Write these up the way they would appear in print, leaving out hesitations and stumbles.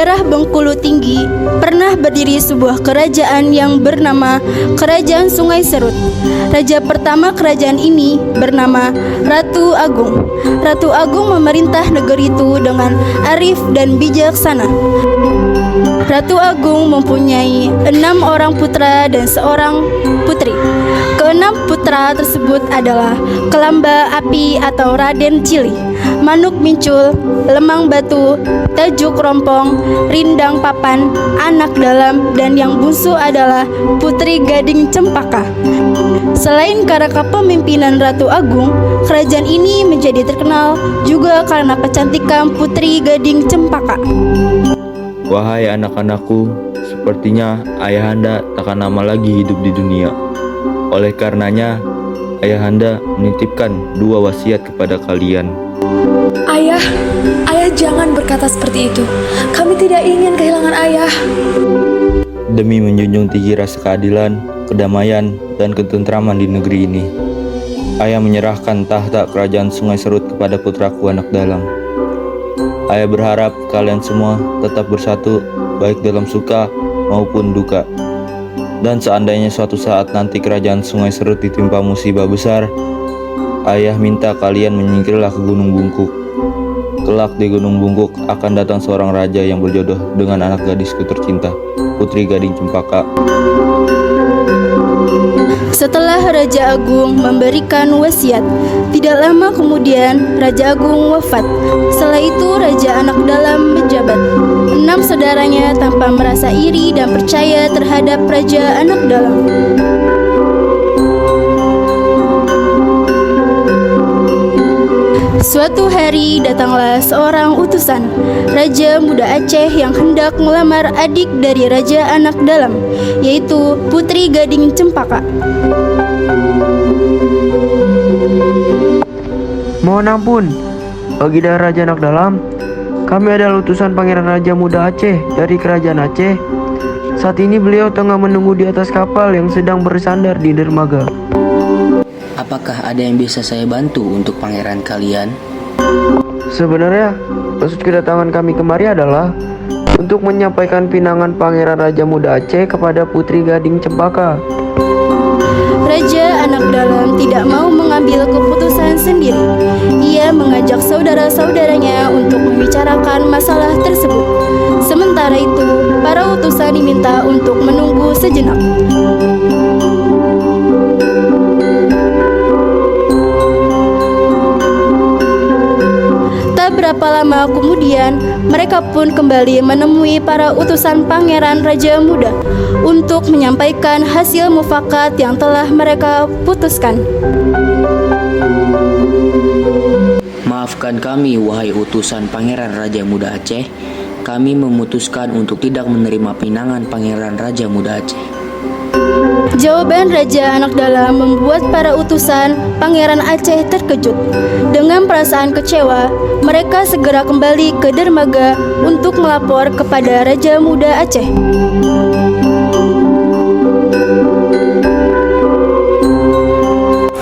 daerah Bengkulu Tinggi pernah berdiri sebuah kerajaan yang bernama Kerajaan Sungai Serut. Raja pertama kerajaan ini bernama Ratu Agung. Ratu Agung memerintah negeri itu dengan arif dan bijaksana. Ratu Agung mempunyai 6 orang putra dan seorang putri. Keenam putra tersebut adalah Kelamba Api atau Raden Cili, Manuk Mincul, Lemang Batu, Tajuk Rompong, Rindang Papan, Anak Dalam, dan yang bungsu adalah Putri Gading Cempaka. Selain karena kepemimpinan Ratu Agung, kerajaan ini menjadi terkenal juga karena kecantikan Putri Gading Cempaka. Wahai anak-anakku, sepertinya ayahanda takkan lama lagi hidup di dunia. Oleh karenanya, ayahanda menitipkan 2 wasiat kepada kalian. Ayah jangan berkata seperti itu. Kami tidak ingin kehilangan ayah. Demi menjunjung tinggi rasa keadilan, kedamaian, dan ketentraman di negeri ini, ayah menyerahkan tahta kerajaan Sungai Serut kepada putraku Anak Dalam. Ayah berharap kalian semua tetap bersatu, baik dalam suka maupun duka. Dan seandainya suatu saat nanti kerajaan Sungai Serut ditimpa musibah besar, ayah minta kalian menyingkirlah ke Gunung Bungkuk. Kelak di Gunung Bungkuk akan datang seorang raja yang berjodoh dengan anak gadisku tercinta, Putri Gading Cempaka. Setelah Raja Agung memberikan wasiat, tidak lama kemudian Raja Agung wafat. Setelah itu Raja Anak Dalam menjabat. 6 saudaranya tanpa merasa iri dan percaya terhadap Raja Anak Dalam. Suatu hari datanglah seorang utusan Raja Muda Aceh yang hendak melamar adik dari Raja Anak Dalam, yaitu Putri Gading Cempaka. Mohon ampun, Baginda Raja Anak Dalam, kami adalah utusan Pangeran Raja Muda Aceh dari Kerajaan Aceh. Saat ini beliau tengah menunggu di atas kapal yang sedang bersandar di dermaga. Apakah ada yang bisa saya bantu untuk pangeran kalian? Sebenarnya, maksud kedatangan kami kemari adalah untuk menyampaikan pinangan Pangeran Raja Muda Aceh kepada Putri Gading Cempaka. Raja Anak Dalam tidak mau mengambil keputusan sendiri. Ia mengajak saudara-saudaranya untuk membicarakan masalah tersebut. Sementara itu, para utusan diminta untuk menunggu sejenak. Tak berapa lama kemudian, mereka pun kembali menemui para utusan Pangeran Raja Muda untuk menyampaikan hasil mufakat yang telah mereka putuskan. Maafkan kami, wahai utusan Pangeran Raja Muda Aceh. Kami memutuskan untuk tidak menerima pinangan Pangeran Raja Muda Aceh. Jawaban Raja Anak Dalam membuat para utusan Pangeran Aceh terkejut. Dengan perasaan kecewa, mereka segera kembali ke dermaga untuk melapor kepada Raja Muda Aceh.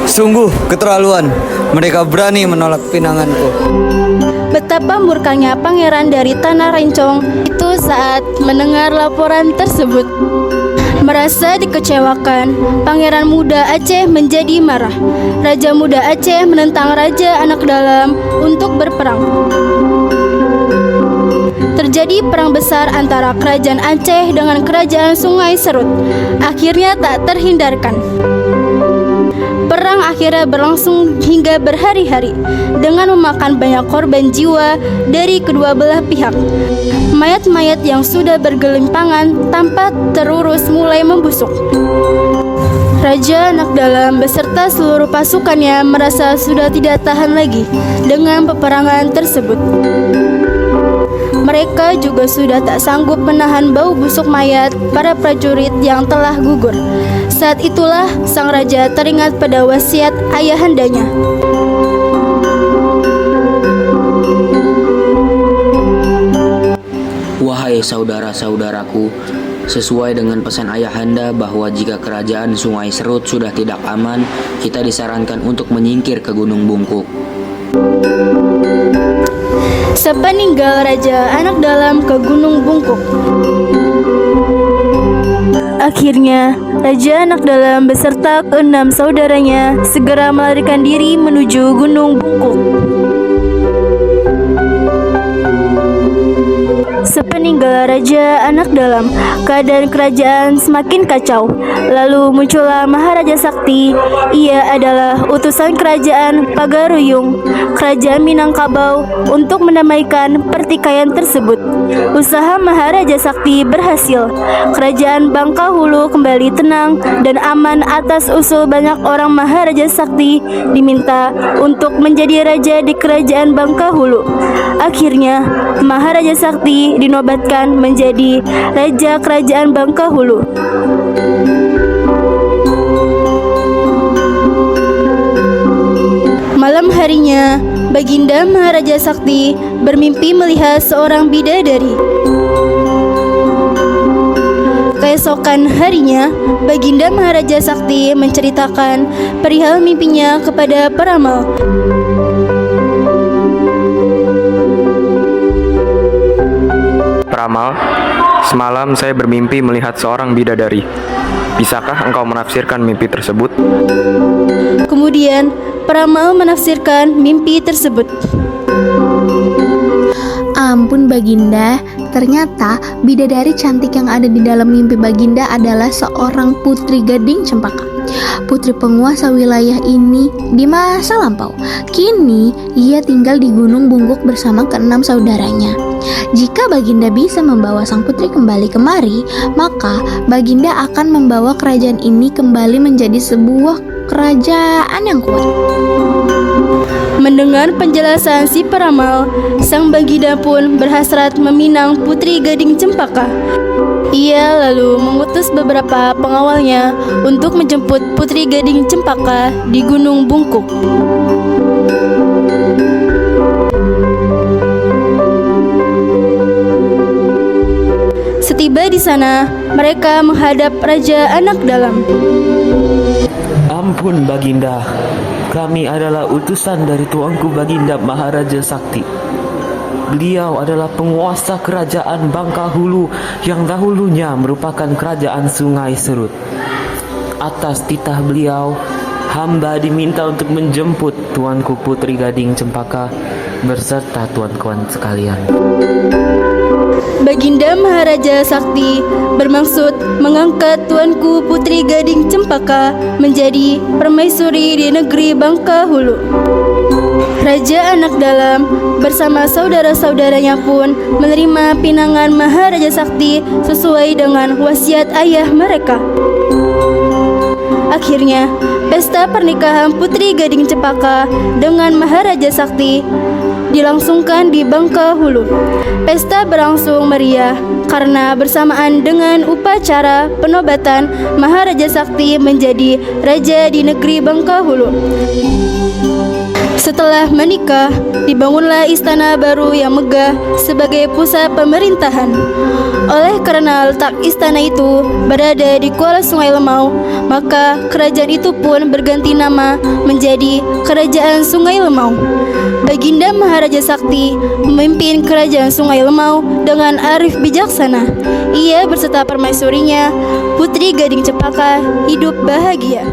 Sungguh keterlaluan, mereka berani menolak pinanganku. Betapa murkanya pangeran dari Tanah Rencong itu saat mendengar laporan tersebut. Merasa dikecewakan, Pangeran Muda Aceh menjadi marah. Raja Muda Aceh menentang Raja Anak Dalam untuk berperang. Terjadi perang besar antara Kerajaan Aceh dengan Kerajaan Sungai Serut. Akhirnya tak terhindarkan. Perang akhirnya berlangsung hingga berhari-hari dengan memakan banyak korban jiwa dari kedua belah pihak. Mayat-mayat yang sudah bergelimpangan tanpa terurus mulai membusuk. Raja Anak Dalam beserta seluruh pasukannya merasa sudah tidak tahan lagi dengan peperangan tersebut. Mereka juga sudah tak sanggup menahan bau busuk mayat para prajurit yang telah gugur. Saat itulah sang raja teringat pada wasiat ayahandanya. Wahai saudara-saudaraku, sesuai dengan pesan ayahanda bahwa jika kerajaan Sungai Serut sudah tidak aman, kita disarankan untuk menyingkir ke Gunung Bungkuk. Sepeninggal Raja Anak Dalam ke Gunung Bungkuk. Akhirnya, Raja Anak Dalam beserta ke-6 saudaranya segera melarikan diri menuju Gunung Bungkuk. Sepeninggal Raja Anak Dalam, keadaan kerajaan semakin kacau. Lalu muncullah Maharaja Sakti. Ia adalah utusan kerajaan Pagaruyung, kerajaan Minangkabau, untuk mendamaikan pertikaian tersebut. Usaha Maharaja Sakti berhasil. Kerajaan Bangkahulu kembali tenang dan aman atas usul banyak orang. Maharaja Sakti diminta untuk menjadi raja di kerajaan Bangkahulu. Akhirnya, Maharaja Sakti dinobatkan menjadi Raja Kerajaan Bangkahulu. Malam harinya, Baginda Maharaja Sakti bermimpi melihat seorang bidadari. Keesokan harinya, Baginda Maharaja Sakti menceritakan perihal mimpinya kepada peramal. Peramal, semalam saya bermimpi melihat seorang bidadari. Bisakah engkau menafsirkan mimpi tersebut? Kemudian, peramal menafsirkan mimpi tersebut. Ampun Baginda, ternyata bidadari cantik yang ada di dalam mimpi Baginda adalah seorang putri gading cempaka, putri penguasa wilayah ini di masa lampau. Kini ia tinggal di Gunung Bungkuk bersama ke-6 saudaranya. Jika Baginda bisa membawa sang putri kembali kemari, maka Baginda akan membawa kerajaan ini kembali menjadi sebuah kerajaan yang kuat. Mendengar penjelasan si peramal, sang Baginda pun berhasrat meminang putri gading cempaka. Ia lalu mengutus beberapa pengawalnya untuk menjemput putri gading cempaka di Gunung Bungkuk. Setiba di sana, mereka menghadap Raja Anak Dalam. Ampun Baginda, kami adalah utusan dari tuanku Baginda Maharaja Sakti. Beliau adalah penguasa kerajaan Bangkahulu yang dahulunya merupakan kerajaan Sungai Serut. Atas titah beliau, hamba diminta untuk menjemput tuanku Putri Gading Cempaka berserta tuan-tuan sekalian. Baginda Maharaja Sakti bermaksud mengangkat tuanku Putri Gading Cempaka menjadi permaisuri di negeri Bangkahulu. Raja Anak Dalam bersama saudara-saudaranya pun menerima pinangan Maharaja Sakti sesuai dengan wasiat ayah mereka. Akhirnya, pesta pernikahan Putri Gading Cempaka dengan Maharaja Sakti dilangsungkan di Bangkahulu. Pesta berlangsung meriah karena bersamaan dengan upacara penobatan Maharaja Sakti menjadi raja di negeri Bangkahulu. Setelah menikah, dibangunlah istana baru yang megah sebagai pusat pemerintahan. Oleh karena letak istana itu berada di Kuala Sungai Lemau, maka kerajaan itu pun berganti nama menjadi Kerajaan Sungai Lemau. Baginda Maharaja Sakti memimpin Kerajaan Sungai Lemau dengan arif bijaksana. Ia berserta permaisurinya, Putri Gading Cempaka, hidup bahagia.